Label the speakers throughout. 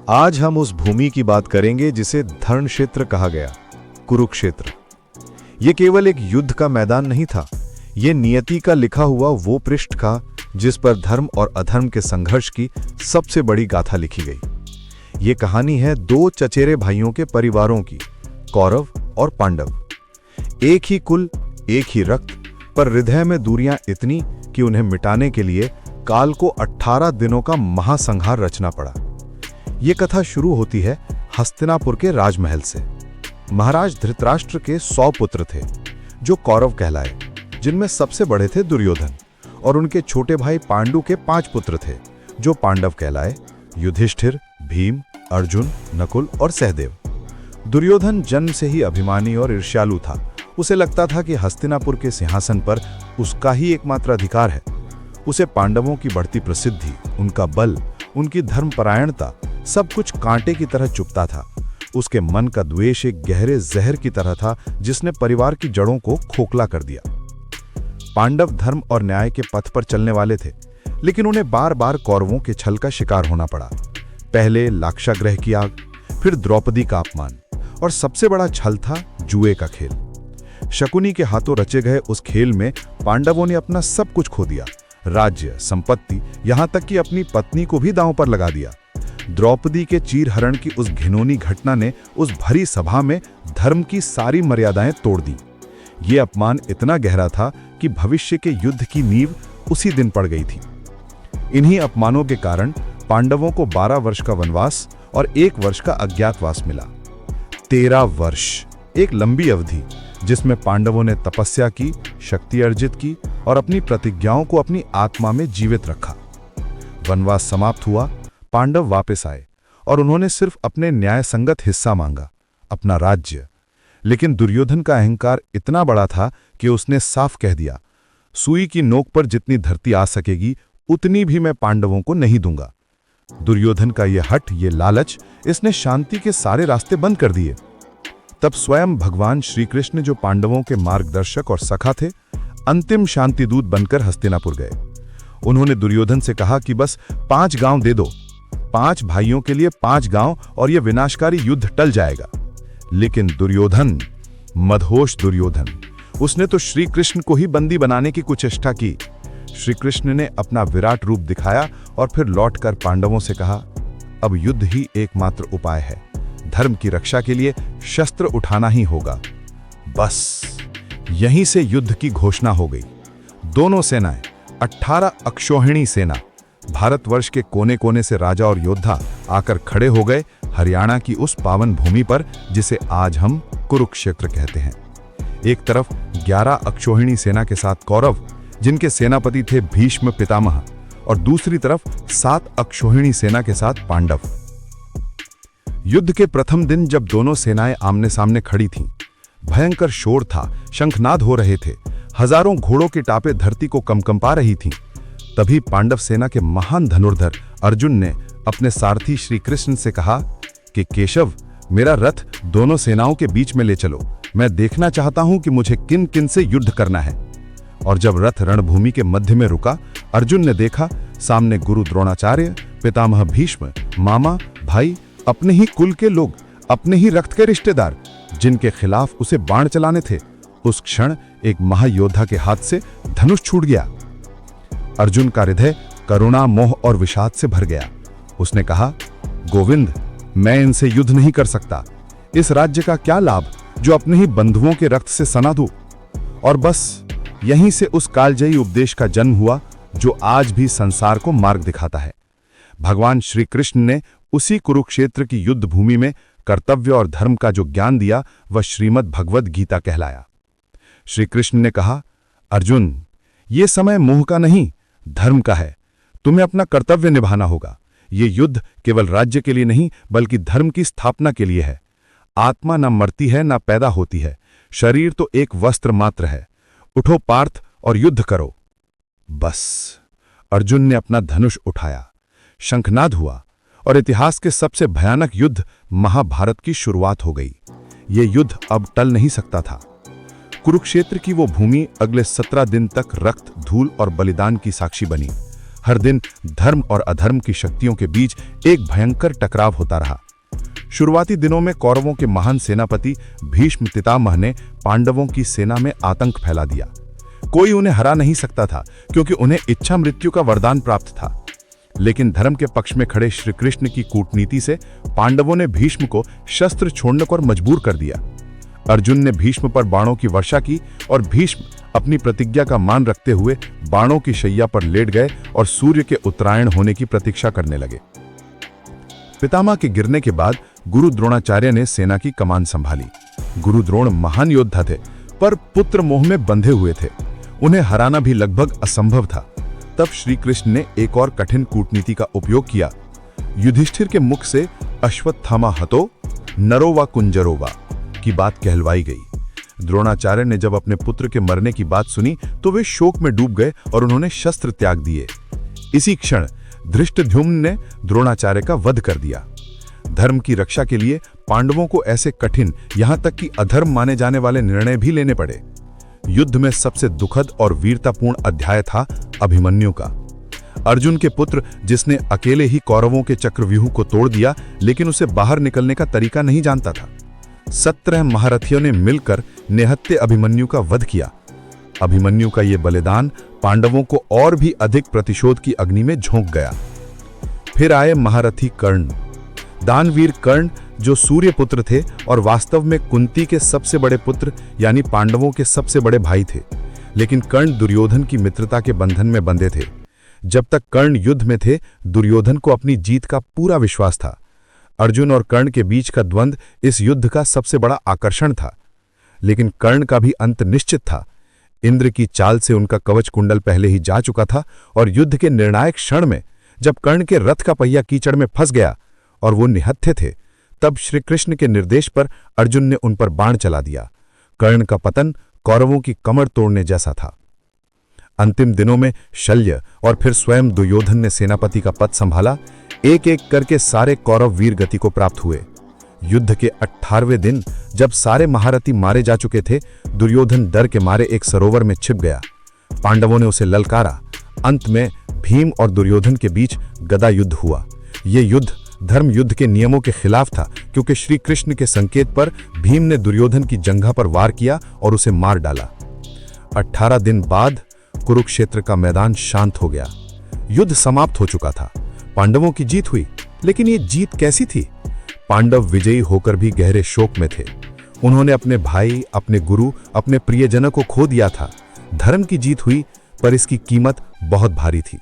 Speaker 1: आज हम उस भूमि की बात करेंगे जिसे धर्म क्षेत्र कहा गया, कुरुक्षेत्र। यह केवल एक युद्ध का मैदान नहीं था, यह नियति का लिखा हुआ वो पृष्ठ था जिस पर धर्म और अधर्म के संघर्ष की सबसे बड़ी गाथा लिखी गई। ये कहानी है दो चचेरे भाइयों के परिवारों की, कौरव और पांडव। एक ही कुल, एक ही रक्त, पर हृदय में दूरियां इतनी कि उन्हें मिटाने के लिए काल को 18 दिनों का महासंहार रचना पड़ा। ये कथा शुरू होती है हस्तिनापुर के राजमहल से। महाराज धृतराष्ट्र के 100 पुत्र थे जो कौरव कहलाए, जिनमें सबसे बड़े थे दुर्योधन, और उनके छोटे भाई पांडु के 5 पुत्र थे जो पांडव कहलाए, युधिष्ठिर, भीम, अर्जुन, नकुल और सहदेव। दुर्योधन जन्म से ही अभिमानी और ईर्ष्यालु था। उसे लगता था कि हस्तिनापुर के सिंहासन पर उसका ही एकमात्र अधिकार है। उसे पांडवों की बढ़ती प्रसिद्धि, उनका बल, उनकी धर्मपरायणता सब कुछ कांटे की तरह चुभता था। उसके मन का द्वेष एक गहरे जहर की तरह था जिसने परिवार की जड़ों को खोखला कर दिया। पांडव धर्म और न्याय के पथ पर चलने वाले थे, लेकिन उन्हें बार बार कौरवों के छल का शिकार होना पड़ा। पहले लाक्षागृह की आग, फिर द्रौपदी का अपमान, और सबसे बड़ा छल था जुए का खेल। शकुनी के हाथों रचे गए उस खेल में पांडवों ने अपना सब कुछ खो दिया, राज्य, संपत्ति, यहां तक कि अपनी पत्नी को भी दांव पर लगा दिया। द्रौपदी के चीरहरण की उस घिनौनी घटना ने उस भरी सभा में धर्म की सारी मर्यादाएं तोड़ दी। ये अपमान इतना गहरा था कि भविष्य के युद्ध की नींव उसी दिन पड़ गई थी। इन्हीं अपमानों के कारण पांडवों को 12 वर्ष का वनवास और 1 वर्ष का अज्ञातवास मिला। 13 वर्ष, एक लंबी अवधि जिसमें पांडवों ने तपस्या की, शक्ति अर्जित की और अपनी प्रतिज्ञाओं को अपनी आत्मा में जीवित रखा। वनवास समाप्त हुआ, पांडव वापस आए और उन्होंने सिर्फ अपने न्याय संगत हिस्सा मांगा, अपना राज्य। लेकिन दुर्योधन का अहंकार इतना बड़ा था कि उसने साफ कह दिया, सुई की नोक पर जितनी धरती आ सकेगी उतनी भी मैं पांडवों को नहीं दूंगा। दुर्योधन का यह हठ, ये लालच, इसने शांति के सारे रास्ते बंद कर दिए। तब स्वयं भगवान श्री कृष्ण, जो पांडवों के मार्गदर्शक और सखा थे, अंतिम शांतिदूत बनकर हस्तिनापुर गए। उन्होंने दुर्योधन से कहा कि बस 5 गांव दे दो, 5 भाइयों के लिए 5 गांव, और यह विनाशकारी युद्ध टल जाएगा। लेकिन दुर्योधन, मदहोश दुर्योधन, उसने तो श्री कृष्ण को ही बंदी बनाने की कुचेष्टा की। श्री कृष्ण ने अपना विराट रूप दिखाया और फिर लौटकर पांडवों से कहा, अब युद्ध ही एकमात्र उपाय है। धर्म की रक्षा के लिए शस्त्र उठाना ही होगा। बस यहीं से युद्ध की घोषणा हो गई। दोनों सेनाएं, 18 अक्षौहिणी सेना, भारतवर्ष के कोने कोने से राजा और योद्धा आकर खड़े हो गए हरियाणा की उस पावन भूमि पर जिसे आज हम कुरुक्षेत्र कहते हैं। एक तरफ 11 अक्षौहिणी सेना के साथ कौरव, जिनके सेनापति थे भीष्म पितामह, और दूसरी तरफ 7 अक्षौहिणी सेना के साथ पांडव। युद्ध के प्रथम दिन जब दोनों सेनाएं आमने सामने खड़ी थीं, भयंकर शोर था, शंखनाद हो रहे थे, हजारों घोड़ों की टापें धरती को कंपा रही थीं। तभी पांडव सेना के महान धनुर्धर अर्जुन ने अपने सारथी श्री कृष्ण से कहा कि केशव, मेरा रथ दोनों सेनाओं के बीच में ले चलो। मैं देखना चाहता हूं कि मुझे किन किन से युद्ध करना है। और जब रथ रणभूमि के मध्य में रुका, अर्जुन ने देखा सामने गुरु द्रोणाचार्य, पितामह भीष्म, मामा, भाई, अपने ही कुल के लोग, अपने ही रक्त के रिश्तेदार, जिनके खिलाफ उसे बाण चलाने थे। उस क्षण एक महायोद्धा के हाथ से धनुष छूट गया। अर्जुन का हृदय करुणा, मोह और विषाद से भर गया। उसने कहा, गोविंद, मैं इनसे युद्ध नहीं कर सकता। इस राज्य का क्या लाभ जो अपने ही बंधुओं के रक्त से सना दूं। और बस यहीं से उस कालजयी उपदेश का जन्म हुआ जो आज भी संसार को मार्ग दिखाता है। भगवान श्री कृष्ण ने उसी कुरुक्षेत्र की युद्ध भूमि में कर्तव्य और धर्म का जो ज्ञान दिया, वह श्रीमद् भगवद गीता कहलाया। श्री कृष्ण ने कहा, अर्जुन, ये समय मोह का नहीं, धर्म का है। तुम्हें अपना कर्तव्य निभाना होगा। ये युद्ध केवल राज्य के लिए नहीं, बल्कि धर्म की स्थापना के लिए है। आत्मा न मरती है, न पैदा होती है। शरीर तो एक वस्त्र मात्र है। उठो पार्थ और युद्ध करो। बस अर्जुन ने अपना धनुष उठाया, शंखनाद हुआ और इतिहास के सबसे भयानक युद्ध महाभारत की शुरुआत हो गई। ये युद्ध अब टल नहीं सकता था। कुरुक्षेत्र की वो भूमि अगले 17 दिन तक रक्त, धूल और बलिदान की साक्षी बनी। हर दिन धर्म और अधर्म की शक्तियों के बीच एक भयंकर टकराव होता रहा। शुरुआती दिनों में कौरवों के महान सेनापति भीष्म पितामह ने पांडवों की सेना में आतंक फैला दिया। कोई उन्हें हरा नहीं सकता था क्योंकि उन्हें इच्छा मृत्यु का वरदान प्राप्त था। लेकिन धर्म के पक्ष में खड़े श्री कृष्ण की कूटनीति से पांडवों ने भीष्म को शस्त्र छोड़ने पर मजबूर कर दिया। अर्जुन ने भीष्म पर बाणों की वर्षा की और भीष्म अपनी प्रतिज्ञा का मान रखते हुए बाणों की शैया पर लेट गए और सूर्य के उत्तरायण होने की प्रतीक्षा करने लगे। पितामह के गिरने के बाद गुरु द्रोणाचार्य ने सेना की कमान संभाली। गुरु द्रोण महान योद्धा थे, पर पुत्र मोह में बंधे हुए थे। उन्हें हराना भी लगभग असंभव था। तब श्री कृष्ण ने एक और कठिन कूटनीति का उपयोग किया। युधिष्ठिर के मुख से अश्वत्थामा हतो नरो वा कुंजरो वा की बात कहलवाई गई। द्रोणाचार्य ने जब अपने पुत्र के मरने की बात सुनी तो वे शोक में डूब गए और उन्होंने शस्त्र त्याग दिए। इसी क्षण धृष्टद्युम्न ने द्रोणाचार्य का वध कर दिया। धर्म की रक्षा के लिए पांडवों को ऐसे कठिन, यहां तक कि अधर्म माने जाने वाले निर्णय भी लेने पड़े। युद्ध में सबसे दुखद और वीरतापूर्ण अध्याय था अभिमन्यु का। अर्जुन के पुत्र, जिसने अकेले ही कौरवों के चक्रव्यूह को तोड़ दिया, लेकिन उसे बाहर निकलने का तरीका नहीं जानता था। 17 महारथियों ने मिलकर निहत्थे अभिमन्यु का वध किया। अभिमन्यु का यह बलिदान पांडवों को और भी अधिक प्रतिशोध की अग्नि में झोंक गया। फिर आए महारथी कर्ण। दानवीर कर्ण, जो सूर्य पुत्र थे और वास्तव में कुंती के सबसे बड़े पुत्र यानी पांडवों के सबसे बड़े भाई थे। लेकिन कर्ण दुर्योधन की मित्रता के बंधन में बंधे थे। जब तक कर्ण युद्ध में थे, दुर्योधन को अपनी जीत का पूरा विश्वास था। अर्जुन और कर्ण के बीच का द्वंद्व इस युद्ध का सबसे बड़ा आकर्षण था। लेकिन कर्ण का भी अंत निश्चित था। इंद्र की चाल से उनका कवच कुंडल पहले ही जा चुका था और युद्ध के निर्णायक क्षण में जब कर्ण के रथ का पहिया कीचड़ में फंस गया और वो निहत्थे थे, तब श्री कृष्ण के निर्देश पर अर्जुन ने उन पर बाण चला दिया। कर्ण का पतन कौरवों की कमर तोड़ने जैसा था। अंतिम दिनों में शल्य और फिर स्वयं दुर्योधन ने सेनापति का पद संभाला। एक एक करके सारे कौरव वीर गति को प्राप्त हुए। युद्ध के 18वें दिन जब सारे महारथी मारे जा चुके थे, दुर्योधन डर के मारे एक सरोवर में छिप गया। पांडवों ने उसे ललकारा। अंत में भीम और दुर्योधन के बीच गदा युद्ध हुआ। यह युद्ध धर्म युद्ध के नियमों के खिलाफ था, क्योंकि श्री कृष्ण के संकेत पर भीम ने दुर्योधन की जंघा पर वार किया और उसे मार डाला। 18 दिन बाद कुरुक्षेत्र का मैदान शांत हो गया। युद्ध समाप्त हो चुका था। पांडवों की जीत हुई, लेकिन ये जीत कैसी थी? पांडव विजयी होकर भी गहरे शोक में थे। उन्होंने अपने भाई, अपने गुरु, अपने प्रियजनों को खो दिया था। धर्म की जीत हुई, पर इसकी कीमत बहुत भारी थी।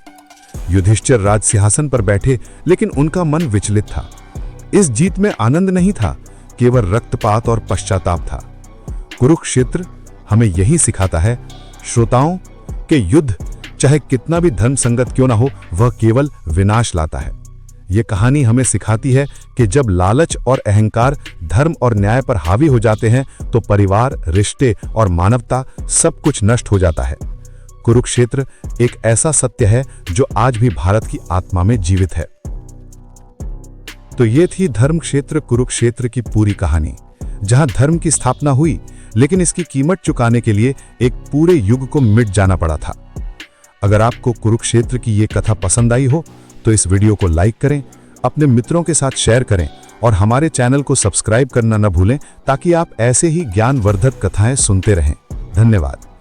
Speaker 1: युधिष्ठिर राज सिंहासन पर बैठे, लेकिन उनका मन विचलित था। इस जीत में आनंद नहीं था, केवल रक्तपात और पश्चाताप था। कुरुक्षेत्र हमें यही सिखाता है, श्रोताओं, कि युद्ध चाहे कितना भी धर्म संगत क्यों ना हो, वह केवल विनाश लाता है। यह कहानी हमें सिखाती है कि जब लालच और अहंकार धर्म और न्याय पर हावी हो जाते हैं, तो परिवार, रिश्ते और मानवता सब कुछ नष्ट हो जाता है। कुरुक्षेत्र एक ऐसा सत्य है जो आज भी भारत की आत्मा में जीवित है। तो ये थी धर्म क्षेत्र कुरुक्षेत्र की पूरी कहानी, जहां धर्म की स्थापना हुई, लेकिन इसकी कीमत चुकाने के लिए एक पूरे युग को मिट जाना पड़ा था। अगर आपको कुरुक्षेत्र की ये कथा पसंद आई हो तो इस वीडियो को लाइक करें, अपने मित्रों के साथ शेयर करें और हमारे चैनल को सब्सक्राइब करना न भूलें, ताकि आप ऐसे ही ज्ञानवर्धक कथाएं सुनते रहें। धन्यवाद।